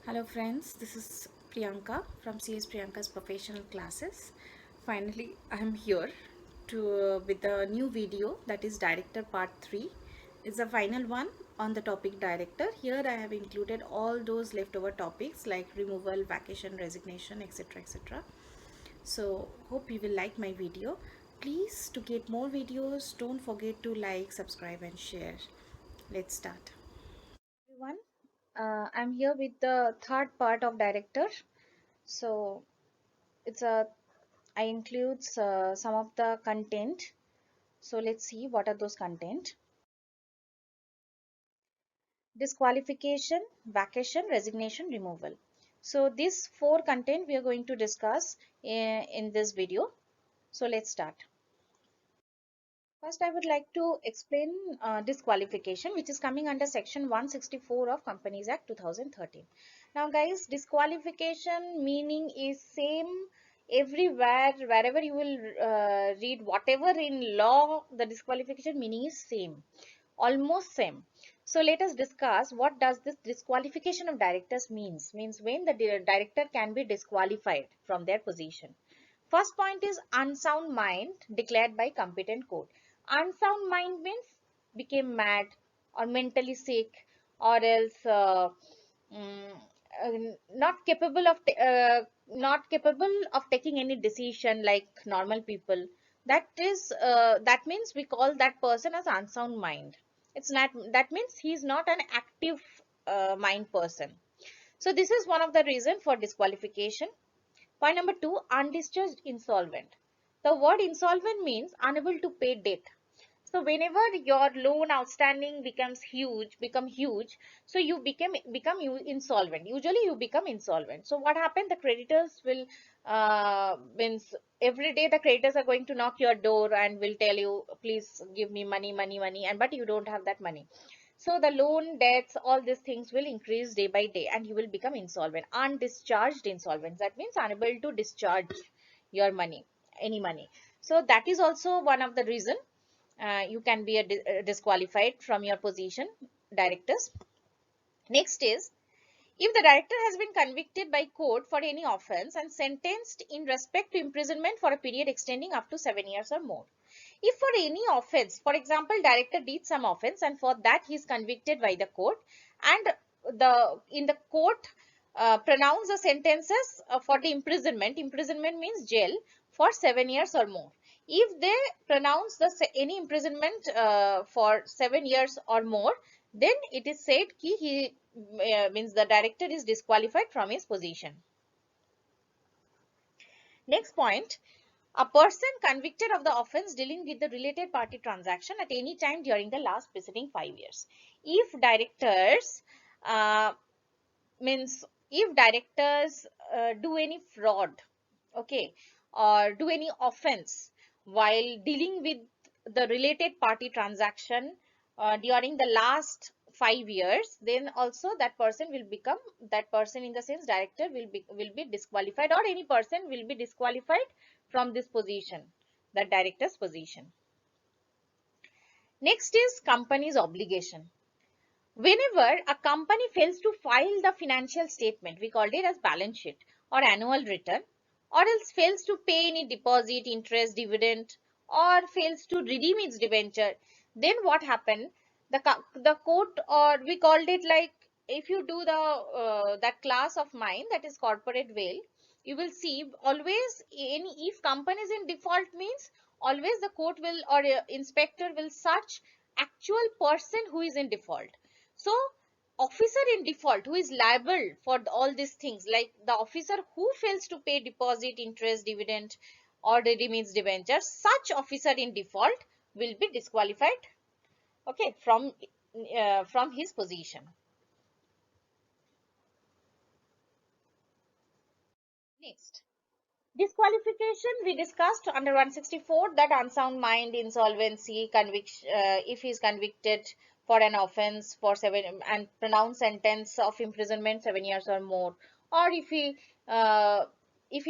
Hello friends, this is Priyanka from CS Priyanka's professional classes. Finally, I am here with a new video, that is director part 3. It's the final one on the topic director. Here I have included all those leftover topics like removal, vacation, resignation, etc, etc. So hope you will like my video. Please, to get more videos, don't forget to like, subscribe and share. Let's start. Everyone, I'm here with the third part of director. So it's a I includes some of the content. So let's see what are those content. Disqualification, vacation, resignation, removal. So these four content we are going to discuss in this video. So let's start. First, I would like to explain disqualification, which is coming under section 164 of Companies Act 2013. Now guys, disqualification meaning is same everywhere. Wherever you will read whatever in law, the disqualification meaning is same, almost same. So let us discuss what does this disqualification of directors means when the director can be disqualified from their position. First point is unsound mind declared by competent court. Unsound mind means became mad or mentally sick, or else mm, not capable of taking any decision like normal people. That means we call that person as unsound mind. It's not, that means he's not an active mind person. So this is one of the reason for disqualification. Point number 2, undischarged insolvent. The word insolvent means unable to pay debt. So whenever your loan outstanding become huge, so you become insolvent. Usually you become insolvent. So what happened? The creditors will means every day the creditors are going to knock your door and will tell you, please give me money, money, money, and but you don't have that money. So the loan debts, all these things will increase day by day and you will become insolvent. Undischarged insolvent. That means unable to discharge your money, any money. So that is also one of the reason you can be disqualified from your position, directors. Next is, if the director has been convicted by court for any offence and sentenced in respect to imprisonment for a period extending up to 7 years or more. If for any offence, for example, director did some offence and for that he is convicted by the court, and in the court pronounce the sentences for the imprisonment. Imprisonment means jail for 7 years or more. If they pronounce any imprisonment for 7 years or more, then it is said ki he means the director is disqualified from his position. Next point, a person convicted of the offence dealing with the related party transaction at any time during the last preceding 5 years. If directors uh, if directors do any fraud, okay, or do any offence while dealing with the related party transaction during the last 5 years, then also that person in the sense director will be disqualified, or any person will be disqualified from this position, the director's position. Next is company's obligation. Whenever a company fails to file the financial statement, we called it as balance sheet or annual return, or else fails to pay any deposit, interest, dividend, or fails to redeem its debenture, then what happened? The court, or we called it like, if you do the that class of mine, that is corporate veil, you will see always if company is in default means always the court will, or inspector will search actual person who is in default. So officer in default who is liable for all these things, like the officer who fails to pay deposit, interest, dividend, or redeems debenture, such officer in default will be disqualified, okay, from his position. Next, disqualification we discussed under 164, that unsound mind, insolvency, conviction, if he is convicted for an offence for 7 and pronounced sentence of imprisonment 7 years or more, or if he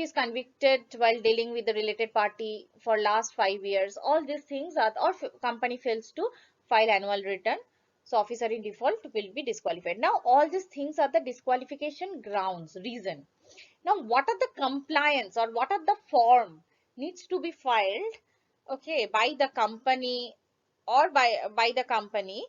is convicted while dealing with the related party for last 5 years, all these things are, or company fails to file annual return, So officer in default will be disqualified. Now all these things are the disqualification grounds, reason. Now what are the compliance or what are the form needs to be filed, okay, by the company or by the company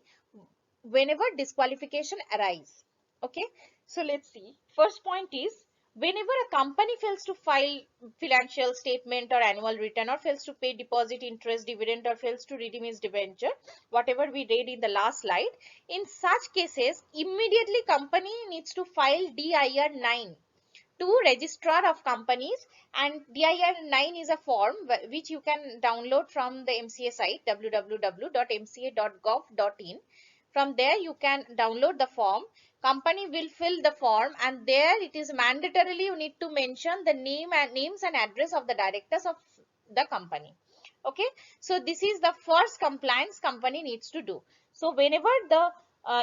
whenever disqualification arise. Okay, so let's see. First point is, whenever a company fails to file financial statement or annual return, or fails to pay deposit, interest, dividend, or fails to redeem its debenture, whatever we read in the last slide, in such cases immediately company needs to file DIR 9 to registrar of companies. And DIR 9 is a form which you can download from the MCA site www.mca.gov.in. From there you can download the form. Company will fill the form, and there it is mandatorily you need to mention the names and address of the directors of the company. Okay, so this is the first compliance company needs to do. So whenever the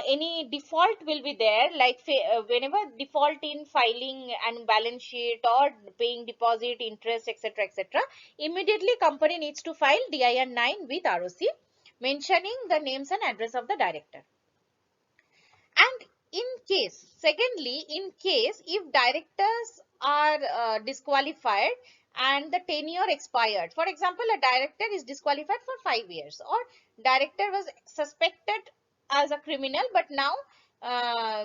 any default will be there, like whenever default in filing and balance sheet or paying deposit, interest, etc., etc., immediately company needs to file DIR 9 with ROC mentioning the names and address of the director. And in case, secondly, in case if directors are disqualified and the tenure expired, for example, a director is disqualified for 5 years, or director was suspected as a criminal, but now uh,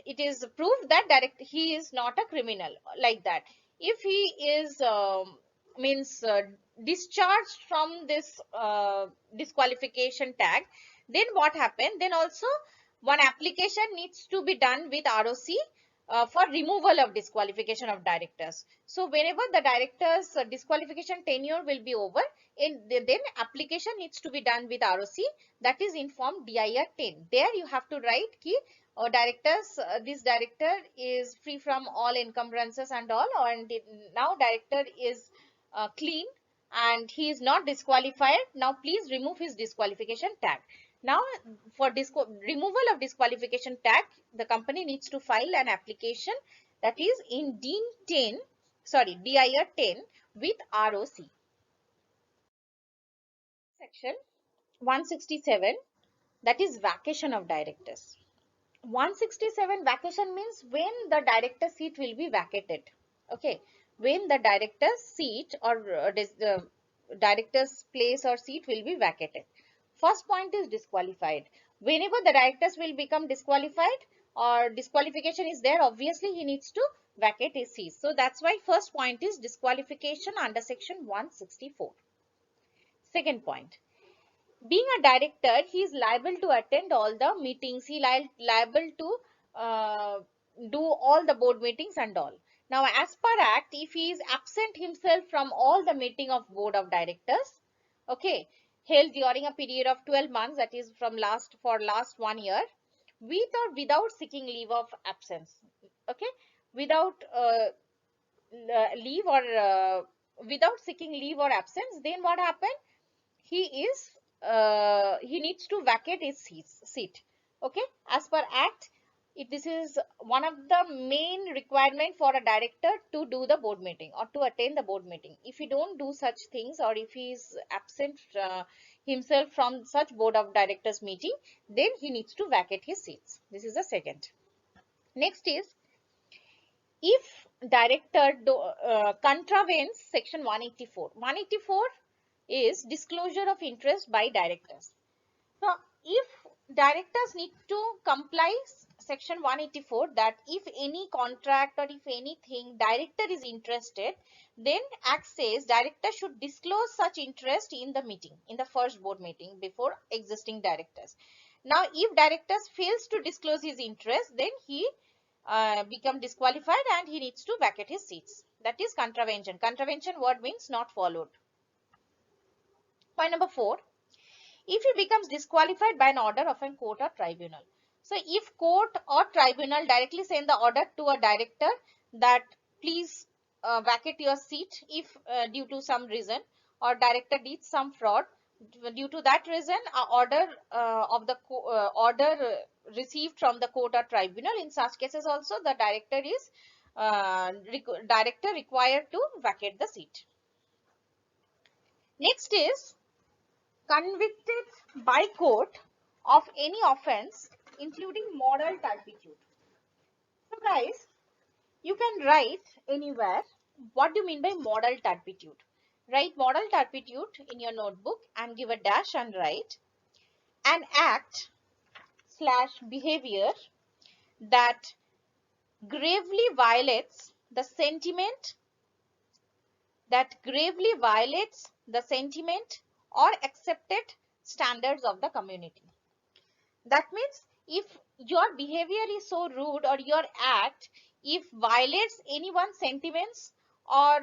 it is proved that he is not a criminal, like that. If he is means discharged from this disqualification tag, then what happened? Then also one application needs to be done with ROC for removal of disqualification of directors. So whenever the director's disqualification tenure will be over, then application needs to be done with ROC, that is in form DIR 10. There you have to write ki this director is free from all encumbrances and all, and now director is clean and he is not disqualified. Now please remove his disqualification tag. Now for removal of disqualification tag, the company needs to file an application, that is in DIR 10 with ROC. Section 167, that is vacation of directors. 167 vacation means when the director seat will be vacated. Okay, when the director's seat or director's place or seat will be vacated. First point is disqualified. Whenever the directors will become disqualified or disqualification is there, obviously he needs to vacate his seat. So that's why first point is disqualification under section 164. Second point, being a director, he is liable to attend all the meetings. He liable to do all the board meetings and all. Now, as per Act, if he is absent himself from all the meeting of board of directors, okay, held during a period of 12 months, that is from last 1 year, with or without seeking leave of absence, okay, without leave or without seeking leave or absence, then what happened? He needs to vacate his seat. Okay, as per Act, this is one of the main requirement for a director to do the board meeting or to attend the board meeting. If he don't do such things, or if he is absent himself from such board of directors meeting, then he needs to vacate his seats. This is the second. Next is, if director contravenes section 184. 184 is disclosure of interest by directors. So if directors need to comply section 184, that if any contract or if anything director is interested, then Act says director should disclose such interest in the meeting, in the first board meeting before existing directors. Now if directors fails to disclose his interest, then he become disqualified and he needs to vacate his seats. That is contravention. Contravention word means not followed. Point number 4, if he becomes disqualified by an order of a court or tribunal. So if court or tribunal directly send the order to a director that please vacate your seat if due to some reason, or director did some fraud, due to that reason order received from the court or tribunal, in such cases also the director is required to vacate the seat. Next is convicted by court of any offense, including moral turpitude. So guys, you can write anywhere what do you mean by moral turpitude. Write moral turpitude in your notebook and give a dash and write an act / behavior that gravely violates the sentiment or accepted standards of the community. That means if your behavior is so rude or your act if violates anyone's sentiments or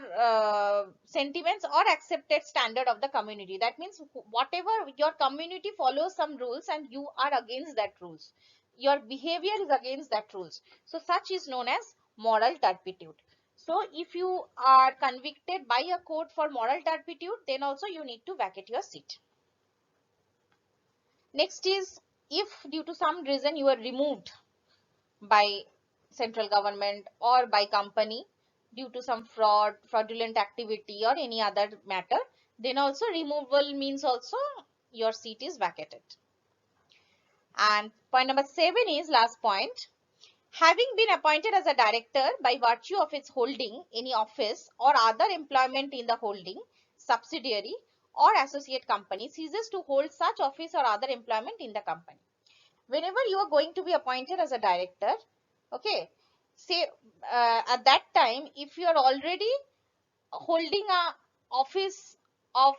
accepted standard of the community, that means whatever your community follows some rules and you are against that rules, your behavior is against that rules, so such is known as moral turpitude. So if you are convicted by a court for moral turpitude, then also you need to vacate your seat. Next is, if due to some reason you are removed by central government or by company due to some fraudulent activity or any other matter, then also removal means also your seat is vacated. And point number 7 is last point. Having been appointed as a director by virtue of its holding any office or other employment in the holding, subsidiary or associate company, ceases to hold such office or other employment in the company. Whenever you are going to be appointed as a director, okay, say at that time, if you are already holding a office of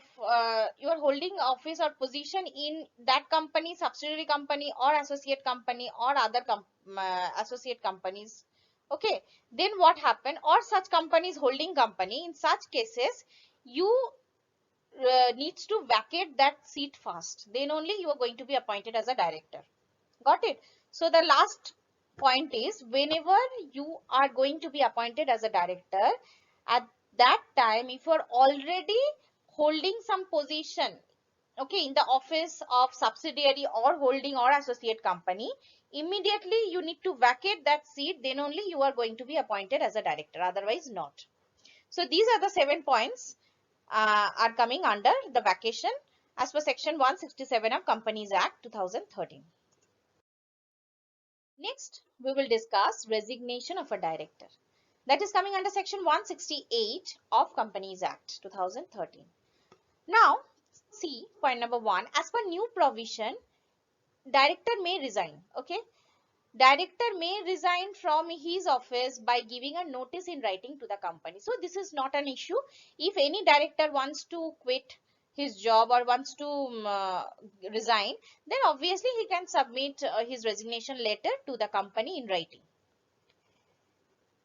you are holding office or position in that company, subsidiary company or associate company or other associate companies, okay, then what happened, or such companies holding company, in such cases you needs to vacate that seat first, then only you are going to be appointed as a director. Got it? So the last point is, whenever you are going to be appointed as a director, at that time, if you are already holding some position, okay, in the office of subsidiary or holding or associate company, immediately you need to vacate that seat, then only you are going to be appointed as a director, otherwise not. So these are the 7 points are coming under the vacation as per section 167 of Companies Act 2013. Next, we will discuss resignation of a director. That is coming under section 168 of Companies Act 2013. Now, see point number 1. As per new provision, director may resign. Okay. Director may resign from his office by giving a notice in writing to the company. So, this is not an issue. If any director wants to quit his job or wants to resign, then obviously he can submit his resignation letter to the company in writing.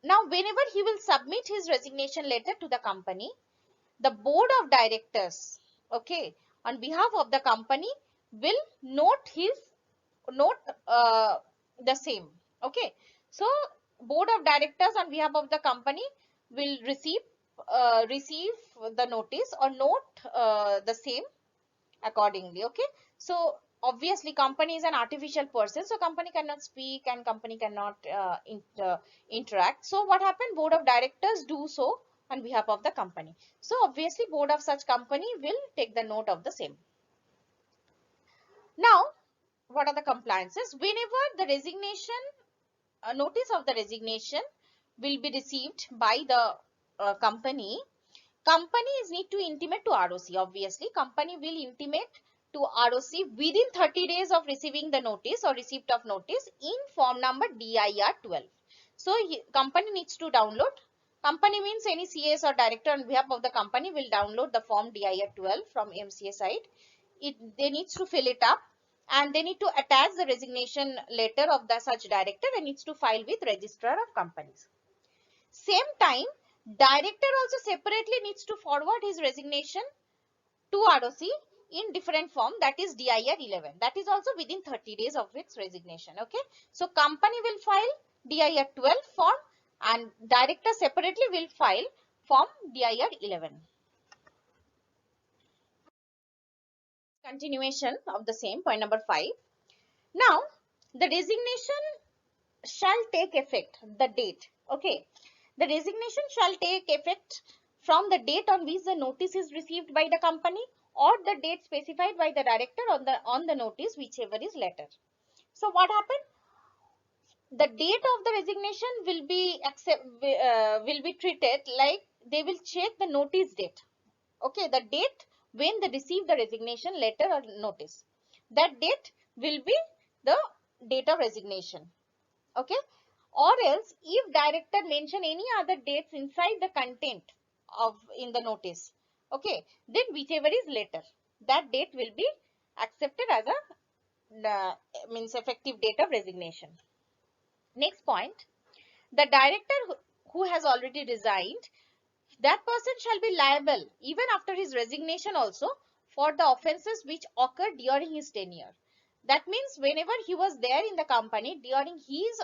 Now, whenever he will submit his resignation letter to the company, the board of directors, okay, on behalf of the company will note the same. Okay, so board of directors on behalf of the company will receive the notice or note the same accordingly. Okay, so obviously company is an artificial person, so company cannot speak and company cannot interact. So what happened, board of directors do so on behalf of the company. So obviously board of such company will take the note of the same. Now what are the compliances? Whenever the resignation notice of the resignation will be received by the company, companies need to intimate to ROC. Obviously, company will intimate to ROC within 30 days of receiving the notice or receipt of notice in form number DIR 12. So, company needs to download. Company means any CS or director on behalf of the company will download the form DIR 12 from MCA site. They need to fill it up and they need to attach the resignation letter of the such director and needs to file with registrar of companies. Same time, director also separately needs to forward his resignation to ROC in different form, that is DIR 11. That is also within 30 days of its resignation. Okay. So, company will file DIR 12 form and director separately will file form DIR 11. Continuation of the same, point number 5. Now, the resignation shall take effect, the date. Okay. The resignation shall take effect from the date on which the notice is received by the company or the date specified by the director on the notice, whichever is later. So what happened? The date of the resignation will be treated like they will check the notice date. Okay, the date when they receive the resignation letter or notice, that date will be the date of resignation. Okay, or else if director mention any other dates inside the content of in the notice, okay, then whichever is later, that date will be accepted as a means effective date of resignation. Next point, the director who has already resigned, that person shall be liable even after his resignation also for the offences which occurred during his tenure. That means whenever he was there in the company during his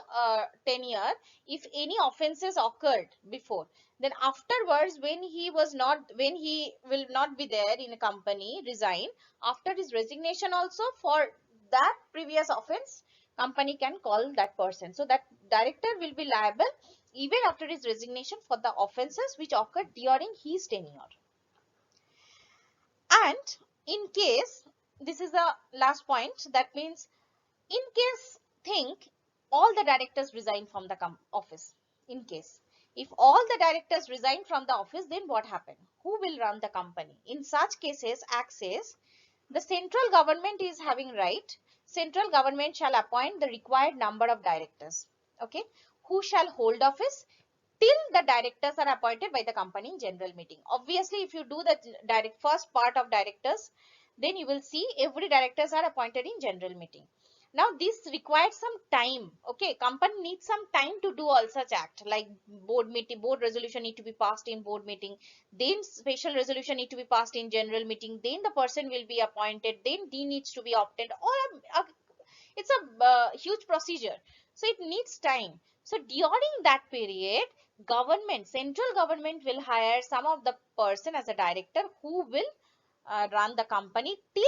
tenure, if any offences occurred before, then afterwards when he will not be there in a company, resign, after his resignation also, for that previous offence, company can call that person. So that director will be liable even after his resignation for the offences which occurred during his tenure. And in case, this is the last point, that means in case, think all the directors resign from the office. In case, if all the directors resign from the office, then what happened? Who will run the company? In such cases, Act says the central government is having right. Central government shall appoint the required number of directors, okay, who shall hold office till the directors are appointed by the company in general meeting. Obviously, if you do the first part of directors, then you will see every directors are appointed in general meeting. Now this requires some time. Okay, company needs some time to do all such act, like board meeting, board resolution need to be passed in board meeting, then special resolution need to be passed in general meeting, then the person will be appointed, then D needs to be opted, or it's a huge procedure, so it needs time. So during that period, government, central government will hire some of the person as a director who will run the company till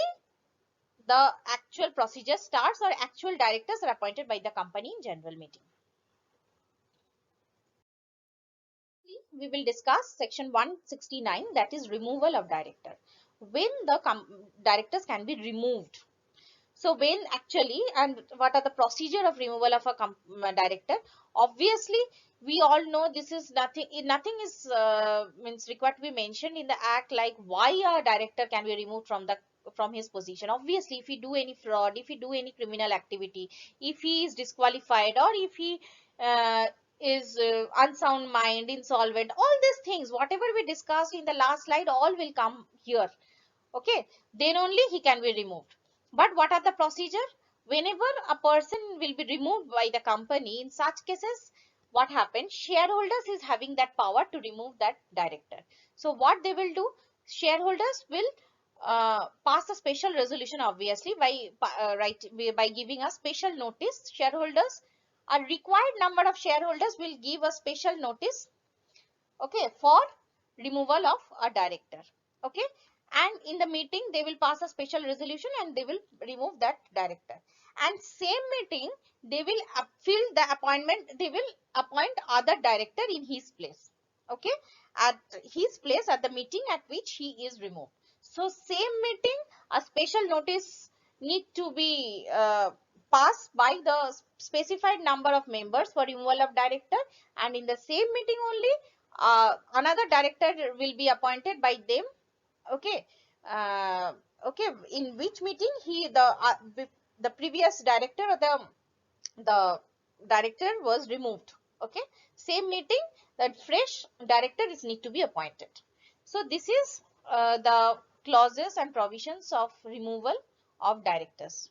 the actual procedure starts or actual directors are appointed by the company in general meeting. We will discuss section 169, that is removal of director. When the directors can be removed. So when actually, and what are the procedure of removal of a director? Obviously, we all know this is nothing is means required to be mentioned in the act, like why a director can be removed from his position. Obviously, if he do any fraud, if he do any criminal activity, if he is disqualified, or if he uh, is unsound mind, insolvent, all these things, whatever we discussed in the last slide, all will come here. Okay, then only he can be removed. But what are the procedure? Whenever a person will be removed by the company, in such cases, what happens? Shareholders is having that power to remove that director. So what they will do? Shareholders will pass a special resolution, obviously, by giving a special notice. Shareholders, a required number of shareholders will give a special notice, okay, for removal of a director. Okay, and in the meeting they will pass a special resolution and they will remove that director, and same meeting they will fill the appointment, they will appoint other director in his place. Okay, at his place, at the meeting at which he is removed. So same meeting, a special notice need to be passed by the specified number of members for removal of director, and in the same meeting only another director will be appointed by them. Okay, uh, okay, in which meeting the previous director or the director was removed. Okay, same meeting, that fresh director is need to be appointed. So this is the clauses and provisions of removal of directors.